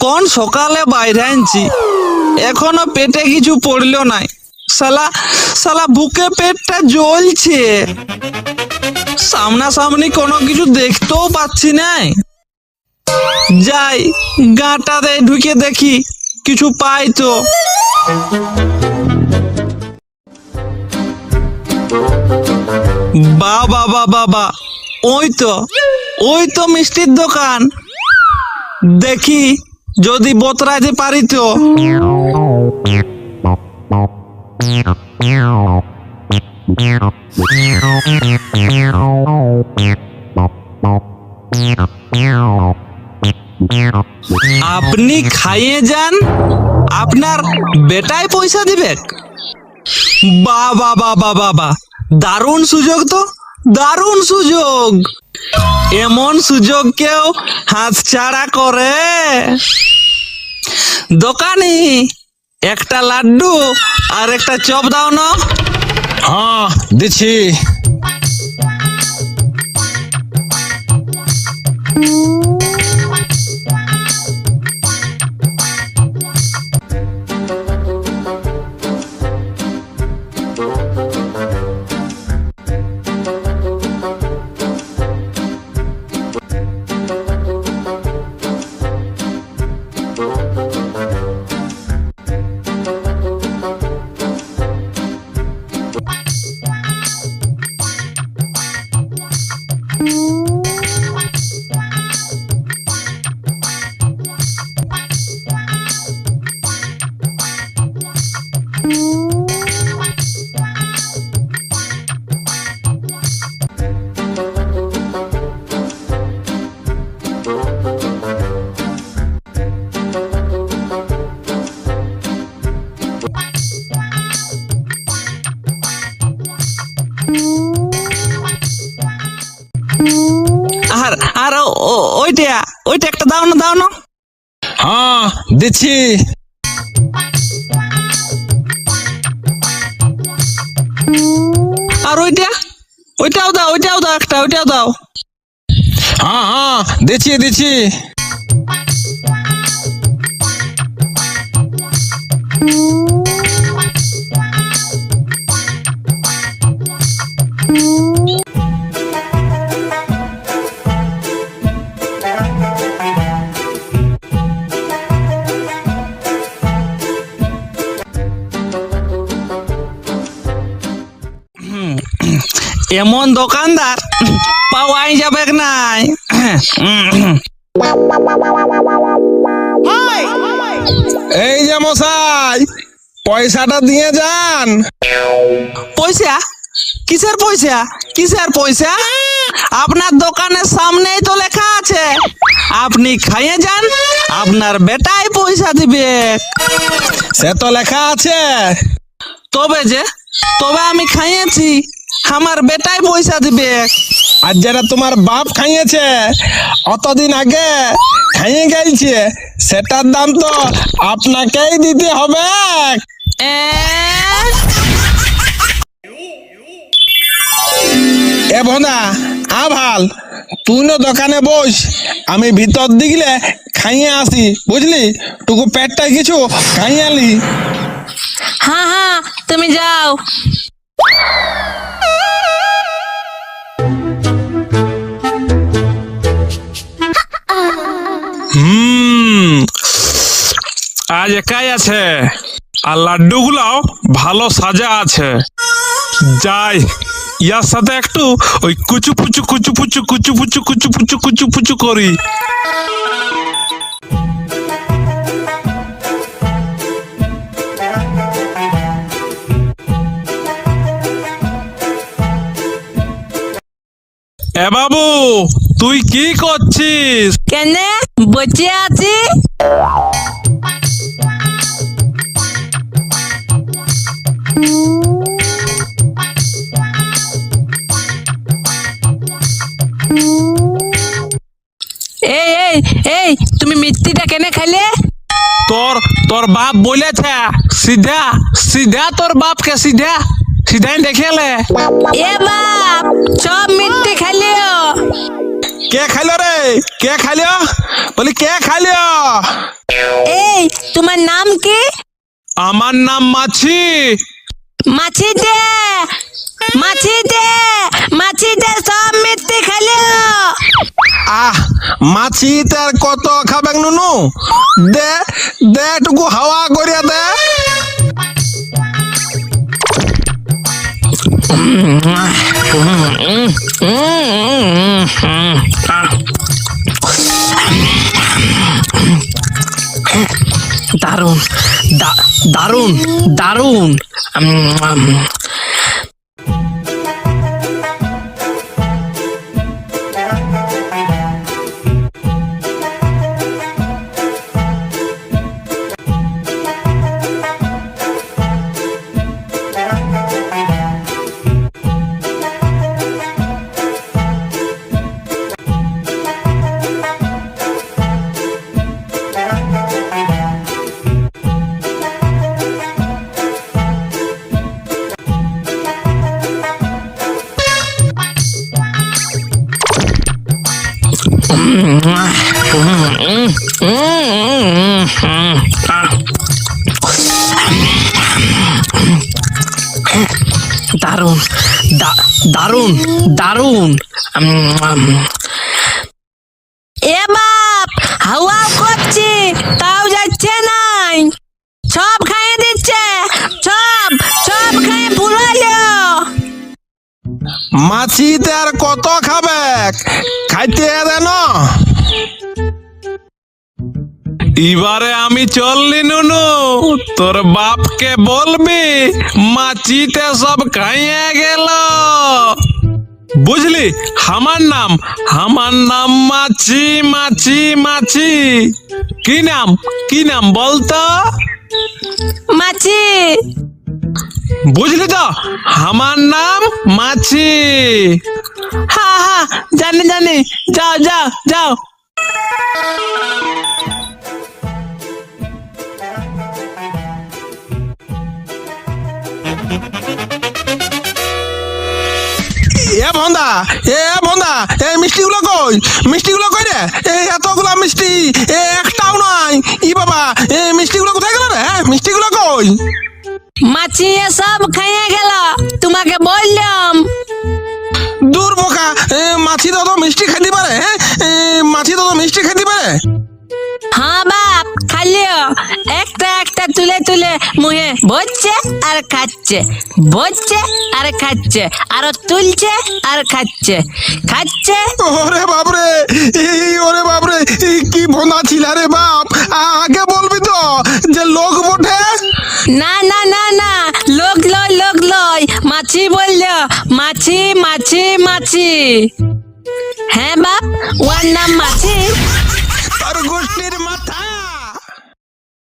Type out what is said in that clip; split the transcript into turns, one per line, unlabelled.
কোন সকালে বাইরে আনছি, এখনো পেটে কিছু পড়লো নাই। শালা শালা বুকে পেটটা জ্বলছে, সামনাসামনি কোনো কিছু দেখতেও পাচ্ছি না। যাই গাঁটাতে ঢুকে দেখি কিছু পাই তো। বাবা বাবা, ওই তো মিষ্টির দোকান। দেখি যদি বতরাইতে পারি তো। আপনি খাইয়ে যান, আপনার বেটাই পয়সা দিবে। বাবা বাবা বাবা, দারুণ সুযোগ তো, দারুণ সুযোগ। এমন সুযোগ কেউ হাতছাড়া করে? দোকানি, একটা লাড্ডু আর একটা চপ দাও না।
হ্যাঁ দিচ্ছি।
আর ওইটা একটা দাও না।
হ্যাঁ দিচ্ছি।
আর ওইটাও দাও একটা, ওইটাও দাও।
হ্যাঁ দিচ্ছি।
এমন দোকানদার পাওয়াই যাবে নাই।
এই যে মশাই, পয়সাটা দিয়ে যান।
পয়সা? কিসের পয়সা? আপনার দোকানের সামনেই তো লেখা আছে আপনি খাইয়ে যান, আপনার বেটাই পয়সা দিবে।
সে তো লেখা আছে,
তবে আমি খাইয়েছি, আমার বেটাই পয়সা দিবে।
আর যেটা তোমার বাপ খাইয়েছে অতদিন আগে খাইয়ে গেছে, সেটার দাম তো আপনাকেই দিতে হবে। এ ভোনা ভাল, তুই না দোকানে বস, আমি ভিতর দিকে খাইয়ে আসি, বুঝলি? টুকু পেটটা কিছু খাইয়ে আলি।
হ্যাঁ তুমি যাও।
আজ একাই আছে, আর লাড্ডু গুলাও ভালো সাজা আছে। যাই ইয়ার সাথে একটু ওই কুচু পুচু করি। এ বাবু, তুই কি করছিস?
কেন বসে আছি? এই তুমি মিষ্টিটা কেন খাইলে?
তোর বাপ বলেছে
सीधा सीधा तोर बाप के सीधा सीधा ही देखेले।
এ বাপ সব মিথ্যে খালিও।
কে খাইলো রে, কে খাইলো? বলি কে খাইলো?
এই তোমার নাম কি?
আমার নাম মাছি।
মাছি দে, মাছি দে, মাছি দে, সব মিথ্যে খালিও।
আহ মাছি তার কত খাবেন নুনু, দে দে টুকু হাওয়া করিয়া দে।
দারুন দারুন দারুন। দারুন দারুন দারুন। এ বাপ হাওয়া করছি তাও যাচ্ছে নাই, সব খাইয়ে দিচ্ছে, সব সব খাইয়ে ফুলাইলো।
মাছি তার কত খাবে, খাইতে দেন।
এবারে আমি চললি নুনু, তোর বাপকে বলবি মাছিতে সব খাইয়ে গেল। বুঝলি, আমার নাম মাছি মাছি মাছি। কি নাম বলতো?
মাছি।
বুঝলি তো, আমার নাম মাছি।
হ্যাঁ হ্যাঁ জানি জানি, যাও যাও যাও।
এ ভন্দা, এই মিষ্টিগুলো কই, মিষ্টিগুলো কই রে? এই এতগুলো মিষ্টি, একটাও নাই। ই বাবা, এই মিষ্টিগুলো কোথায় গেল রে? মিষ্টিগুলো কই?
মাছি সব খাইয়ে গেল, তোমাকে বললাম।
দূর বোকা, মাছি তো মিষ্টি খেতে পারে? হ্যাঁ, মাছি তো মিষ্টি খেতে পারে?
হ্যাঁ বাপ খালিও, একটা একটা তুলে তুলে মুহে ভরছে আর খাচ্ছে, ভরছে আর খাচ্ছে, আরো তুলছে আর খাচ্ছে, খাচ্ছে।
ওরে বাপরে, ওরে বাপরে, কি ভোঁদা ছিল রে বাপ। আগে বলবি তো যে লোক বটে।
না না না না, লোক লয়, মাছি বললো, মাছি মাছি মাছি। হ্যাঁ বাপ, ওর নাম মাছি।